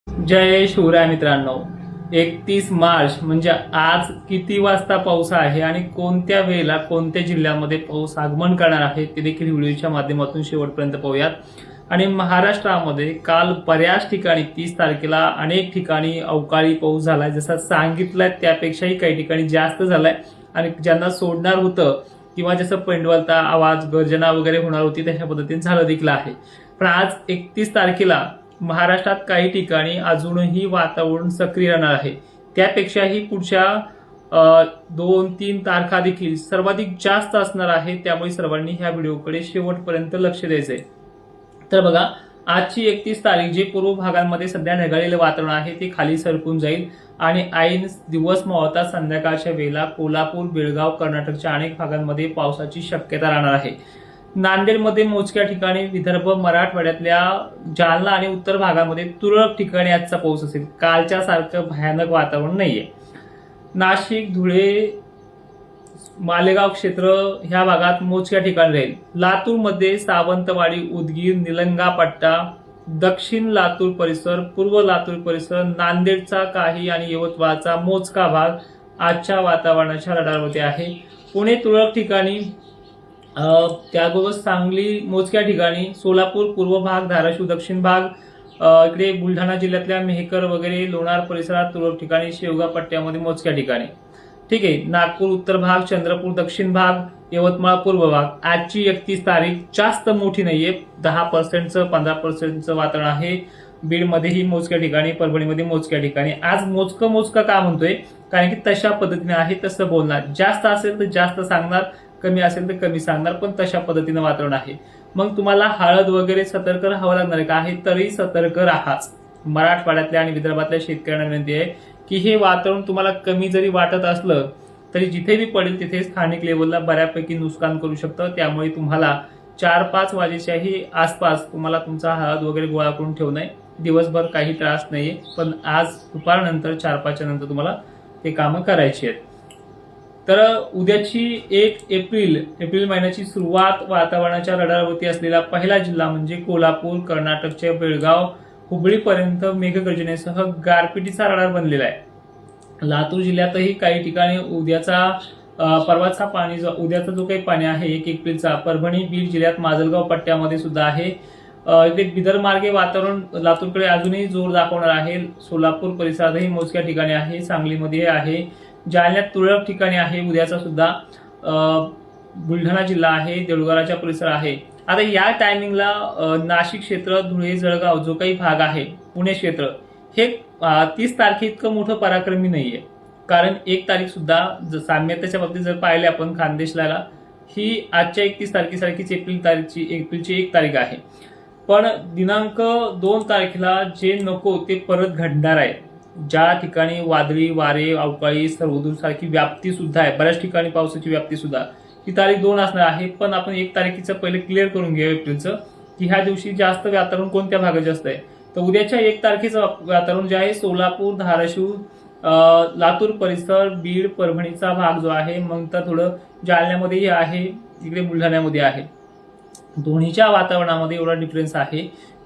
जय शिवराय मित्रांनो, 31 मार्च म्हणजे आज किती वाजता पाऊस आहे आणि कोणत्या वेळेला कोणत्या जिल्ह्यामध्ये पाऊस आगमन करणार आहे ते देखील व्हिडिओच्या माध्यमातून शेवटपर्यंत पाहूयात। आणि महाराष्ट्रामध्ये काल बऱ्याच ठिकाणी 30 तारखेला अनेक ठिकाणी अवकाळी पाऊस झालाय, जसं सांगितलंय त्यापेक्षाही काही ठिकाणी जास्त झालाय आणि ज्यांना सोडणार होतं किंवा जसं पेंडवलता आवाज गर्जना वगैरे होणार होती तशा पद्धतीने झालं देखील आहे। पण आज 31 तारखेला महाराष्ट्रात काही ठिकाणी अजूनही वातावरण सक्रिय राहणार आहे। त्यापेक्षाही पुढच्या 2-3 तारखा देखील सर्वाधिक जास्त असणार आहे, त्यामुळे सर्वांनी ह्या व्हिडिओकडे शेवटपर्यंत लक्ष द्यायचंय। तर बघा, आजची 31 तारीख जे पूर्व भागांमध्ये सध्या ढगाळलेलं वातावरण आहे ते खाली सरकून जाईल आणि ऐन दिवस मावळता संध्याकाळच्या वेळेला कोल्हापूर, बेळगाव, कर्नाटकच्या अनेक भागांमध्ये पावसाची शक्यता राहणार आहे। नांदेडमध्ये मोजक्या ठिकाणी, विदर्भ, मराठवाड्यातल्या जालना आणि उत्तर भागामध्ये तुरळक ठिकाणी आजचा पाऊस असेल। कालच्या सारखं भयानक वातावरण नाहीये। नाशिक, धुळे, मालेगाव क्षेत्र ह्या भागात मोजक्या ठिकाणी राहील। लातूरमध्ये सावंतवाडी, उदगीर, निलंगा पट्टा, दक्षिण लातूर परिसर, पूर्व लातूर परिसर, नांदेडचा काही आणि यवतमाळचा मोजका भाग आजच्या वातावरणाच्या रडारवरती आहे। पुणे तुरळक ठिकाणी, त्याबरोबर सांगली मोजक्या ठिकाणी, सोलापूर पूर्व भाग, धाराशिव दक्षिण भाग, इकडे बुलढाणा जिल्ह्यातल्या मेहकर वगैरे लोणार परिसरात तुरळक ठिकाणी, शेवगाव पट्ट्यामध्ये मोजक्या ठिकाणी, ठीक आहे। नागपूर उत्तर भाग, चंद्रपूर दक्षिण भाग, यवतमाळ पूर्व भाग। आजची 31 तारीख जास्त मोठी नाहीये, 10%चं 15%चं वातावरण आहे। बीडमध्येही मोजक्या ठिकाणी, परभणीमध्ये मोजक्या ठिकाणी। आज मोजकं का म्हणतोय, कारण की तशा पद्धतीने आहे तसं बोलणार। जास्त असेल तर जास्त सांगणार, कमी असेल तर कमी सांगणार, पण तशा पद्धतीने वातावरण आहे। मग तुम्हाला हळद वगैरे सतर्क राहावं लागणार का आहे, तरी सतर्क राहाच। मराठवाड्यातल्या आणि विदर्भातल्या शेतकऱ्यांना विनंती आहे की हे वातावरण तुम्हाला कमी जरी वाटत असलं तरी जिथे बी पडेल तिथे स्थानिक लेवलला बऱ्यापैकी नुकसान करू शकतं। त्यामुळे तुम्हाला 4-5 वाजेच्याही आसपास तुम्हाला तुमचा हळद वगैरे गोळा करून ठेवणं आहे। दिवसभर काही त्रास नाहीये, पण आज दुपारनंतर 4-5च्या नंतर तुम्हाला ते कामं करायची आहेत। तर उद्याची 1 एप्रिल महिन्याची सुरुवात वातावरणाच्या रडारवरती असलेला पहिला जिल्हा म्हणजे कोल्हापूर, कर्नाटकचे बेळगाव, हुबळीपर्यंत मेघगर्जनेसह गारपिटीचा रडार बनलेला आहे। लातूर जिल्ह्यातही काही ठिकाणी परवाचा पाणी उद्याचा जो काही पाणी आहे 1 एप्रिलचा, परभणी, बीड जिल्ह्यात माजलगाव पट्ट्यामध्ये सुद्धा आहे। इथे विदर्भ मार्गे वातावरण लातूरकडे अजूनही जोर दाखवणार आहे। सोलापूर परिसरातही मोजक्या ठिकाणी आहे, सांगलीमध्ये आहे, जालन्यात तुरळक ठिकाणी आहे उद्याचा सुद्धा, बुलढाणा जिल्हा आहे, देऊळगावच्या परिसर आहे। आता या टायमिंगला नाशिक क्षेत्र, धुळे, जळगाव जो काही भाग आहे, पुणे क्षेत्र हे 30 तारखे इतकं मोठं पराक्रमी नाहीये, कारण 1 तारीख सुद्धा साम्यतेच्या बाबतीत जर पाहिले आपण खानदेशला ही आजच्या 31 तारखेसारखीच एप्रिलची 1 तारीख आहे। पण दिनांक 2 तारखेला जे नको ते परत घडणार आहे। ज्या ठिकाणी वादळी वारे, अवकाळी, सर्वदूर सारखी व्याप्ती सुद्धा आहे, बऱ्याच ठिकाणी पावसाची व्याप्ती सुद्धा, ही तारीख 2 असणार आहे। पण आपण 1 तारखेचं पहिले क्लिअर करून घेऊ एप्रिलचं, की ह्या दिवशी जास्त वातावरण कोणत्या भागात जास्त आहे। तर उद्याच्या 1 तारखेचं वातावरण जे आहे सोलापूर, धाराशिव, लातूर परिसर, बीड, परभणीचा भाग जो आहे, मग तर थोडं जालन्यामध्येही आहे, इकडे बुलढाण्यामध्ये आहे। दोन्हीच्या वातावरणामध्ये एवढा डिफरन्स आहे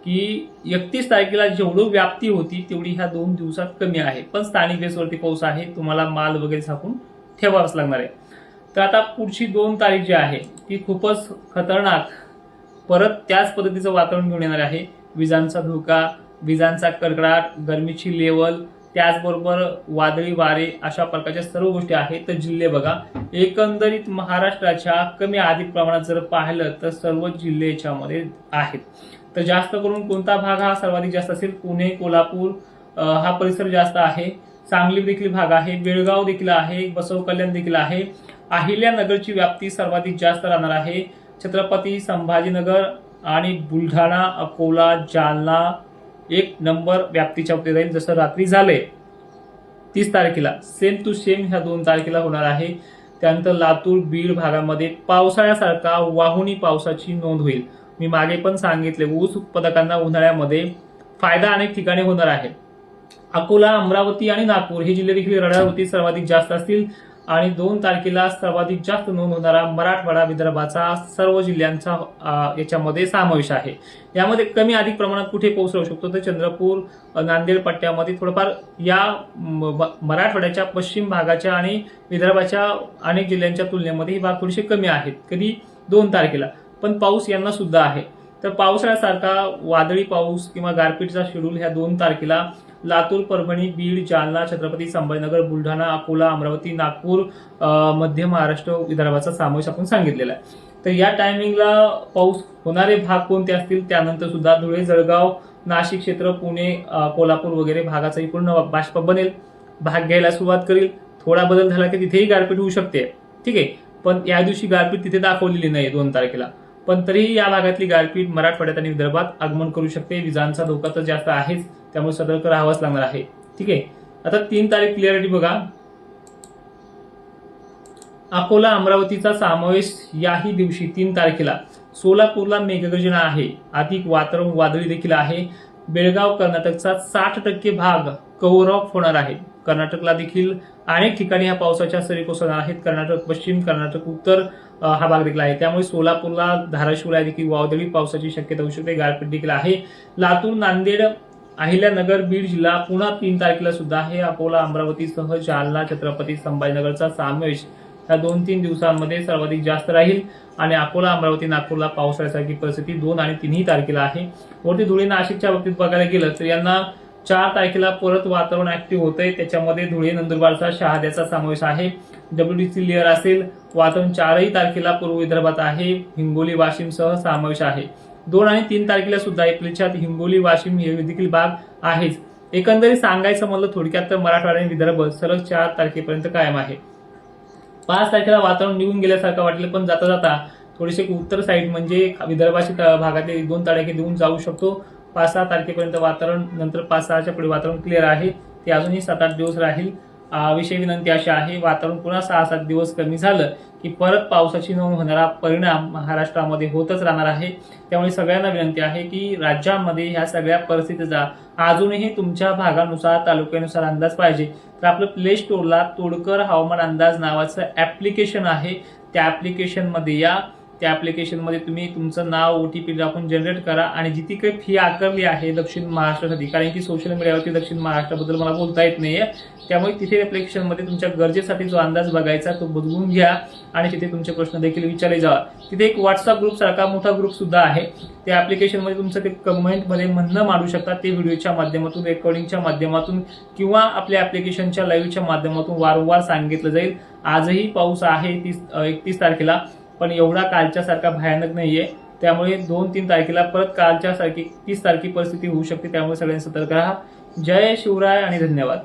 की 31 तारखेला जेवढी व्याप्ती होती तेवढी ह्या 2 दिवसात कमी आहे। पण स्थानिक बेसवरती पाऊस आहे, तुम्हाला माल वगैरे झाकून ठेवावाच लागणार आहे। तर आता पुढची 2 तारीख जी आहे ती खूपच खतरनाक, परत त्याच पद्धतीचं वातावरण घेऊन येणार आहे। विजांचा धोका, विजांचा कडकडाट, गरमीची लेवल, त्याचबरोबर वादळी वारे, अशा प्रकारच्या सर्व गोष्टी आहेत। तर जिल्हे बघा, एकंदरीत महाराष्ट्राच्या कमी अधिक प्रमाणात जर पाहिलं तर सर्व जिल्हे याच्यामध्ये आहेत। तर जास्त करून कोणता भाग हा सर्वाधिक जास्त असेल, पुणे, कोल्हापूर हा परिसर जास्त आहे, सांगली देखील भाग आहे, बेळगाव देखील आहे, बसव कल्याण देखील आहे, अहिल्यानगरची व्याप्ती सर्वाधिक जास्त राहणार आहे, छत्रपती संभाजीनगर आणि बुलढाणा, अकोला, जालना 1 नंबर व्याप्तीच्या वरती राहील। जसं रात्री झाले 30 तारखेला सेम टू सेम ह्या 2 तारखेला होणार आहे। त्यानंतर लातूर, बीड भागामध्ये पावसाळ्यासारखा वाहुणी पावसाची नोंद होईल। मी मागे पण सांगितले, ऊस उत्पादकांना उन्हाळ्यामध्ये फायदा अनेक ठिकाणी होणार आहे। अकोला, अमरावती आणि नागपूर हे जिल्हे देखील रडारवरती सर्वाधिक जास्त असतील। आणि 2 तारखेला सर्वाधिक जास्त नोंद होणारा मराठवाडा विदर्भाचा सर्व जिल्ह्यांचा याच्यामध्ये समावेश आहे। यामध्ये कमी अधिक प्रमाणात कुठे पाऊस राहू शकतो तर चंद्रपूर नांदेड पट्ट्यामध्ये थोडंफार या मराठवाड्याच्या पश्चिम भागाच्या आणि विदर्भाच्या अनेक जिल्ह्यांच्या तुलनेमध्ये ही भाग थोडेसे कमी आहेत। कधी 2 तारखेला पण पाऊस यांना सुद्धा आहे। तर पावसाळ्यासारखा वादळी पाऊस किंवा गारपीटचा शेड्यूल ह्या 2 तारखेला लातूर, परभणी, बीड, जालना, छत्रपती संभाजीनगर, बुलढाणा, अकोला, अमरावती, नागपूर, मध्य महाराष्ट्र विदर्भाचा समावेश आपण सांगितलेला आहे। तर या टायमिंगला पाऊस होणारे भाग कोणते असतील त्यानंतर सुद्धा धुळे, जळगाव, नाशिक क्षेत्र, पुणे, कोल्हापूर वगैरे भागाचाही पूर्ण बाष्प बनेल, भाग घ्यायला सुरुवात करेल। थोडा बदल झाला की तिथेही गारपीट होऊ शकते, ठीक आहे, पण या दिवशी गारपीट तिथे दाखवलेली नाही 2 तारखेला, पण तरीही या भागातली गारपीट मराठवाड्यात आणि विदर्भात आगमन करू शकते। विजांचा धोका तर जास्त आहेच, त्यामुळे सतर्क राहावंच लागणार आहे, ठीक आहे। आता 3 तारीख क्लिअरिटी बघा, अकोला, अमरावतीचा समावेश याही दिवशी 3 तारखेला। सोलापूरला मेघगर्जना आहे, अधिक वातावरण वादळी देखील आहे। बेळगाव, कर्नाटकचा 60% भाग कव्हर ऑफ होणार आहे। कर्नाटकला देखील अनेक ठिकाणी ह्या पावसाच्या सरी कोसळणार आहेत। कर्नाटक पश्चिम, कर्नाटक उत्तर हा भाग देखील आहे, त्यामुळे सोलापूरला, धाराशिवला देखील वादळी पावसाची शक्यता होऊ शकते, गारपीट देखील आहे। लातूर, नांदेड, अहिल्यानगर, बीड जिल्हा पुन्हा 3 तारखेला सुद्धा आहे। अकोला, अमरावतीसह जालना, छत्रपती संभाजीनगरचा समावेश या 2-3 दिवसांमध्ये सर्वाधिक जास्त राहील आणि अकोला, अमरावती, नागपूरला पावसाळ्यासारखी परिस्थिती 2 आणि 3 तारखेला आहे। वरती धुळे, नाशिकच्या बाबतीत बघायला गेलं तर यांना 4 तारखेला परत वातावरण ऍक्टिव्ह होतंय, त्याच्यामध्ये धुळे, नंदुरबारचा, शहाद्याचा समावेश आहे। WDC लेअर असेल, वातावरण 4ही तारखेला पूर्व विदर्भात आहे, हिंगोली, वाशिमसह समावेश आहे। 2 आणि 3 तारखेला सुद्धा एप्रिलच्यात हिंगोली, वाशिम हे देखील भाग आहेच। एकंदरीत सांगायचं म्हणलं थोडक्यात तर मराठवाडा आणि विदर्भ सलग 4 तारखेपर्यंत कायम आहे। 5 तारखेला वातावरण निघून गेल्यासारखं वाटलं, पण जाता जाता थोडेसे उत्तर साईड म्हणजे विदर्भाच्या भागातले 1-2 तडाखे देऊन जाऊ शकतो। 5-6 तारखेपर्यंत वातावरण, नंतर 5-6च्या पुढे वातावरण क्लिअर आहे, ते अजूनही 7-8 दिवस राहील। विषय विनंती अशी आहे, वातावरण पुन्हा 6-7 दिवस कमी झालं की परत पावसाची नोंद होणारा परिणाम महाराष्ट्रामध्ये होतच राहणार आहे। त्यामुळे सगळ्यांना विनंती आहे की राज्यामध्ये ह्या सगळ्या परिस्थितीचा अजूनही तुमच्या भागानुसार, तालुक्यानुसार अंदाज पाहिजे तर आपलं प्ले स्टोअरला तोडकर हवामान अंदाज नावाचं ऍप्लिकेशन आहे, त्या ऍप्लिकेशनमध्ये या। त्या ऍप्लिकेशनमध्ये तुम्ही तुमचं नाव, OTP टाकून जनरेट करा आणि जिथे काही फी आकारली आहे दक्षिण महाराष्ट्रासाठी, कारण की सोशल मीडियावरती दक्षिण महाराष्ट्राबद्दल मला बोलता येत नाहीये, त्यामुळे तिथे ऍप्लिकेशनमध्ये तुमच्या गरजेसाठी जो अंदाज बघायचा तो बदलून घ्या आणि तिथे तुमचे प्रश्न देखील विचारले जावा। तिथे एक व्हॉट्सअप ग्रुप सारखा मोठा ग्रुप सुद्धा आहे, त्या ऍप्लिकेशनमध्ये तुमचं ते कमेंटमध्ये म्हणणं मांडू शकता, ते व्हिडिओच्या माध्यमातून, रेकॉर्डिंगच्या माध्यमातून किंवा आपल्या ऍप्लिकेशनच्या लाईव्हच्या माध्यमातून वारंवार सांगितलं जाईल। आजही पाऊस आहे 31 तारखेला, पण एवढा कालच्या सारखा भयानक नाहीये, त्यामुळे 2-3 तारखेला परत कालच्या सारखी 30 तारखी परिस्थिती होऊ शकते, त्यामुळे सगळ्यांनी सतर्क राहा। जय शिवराय आणि धन्यवाद।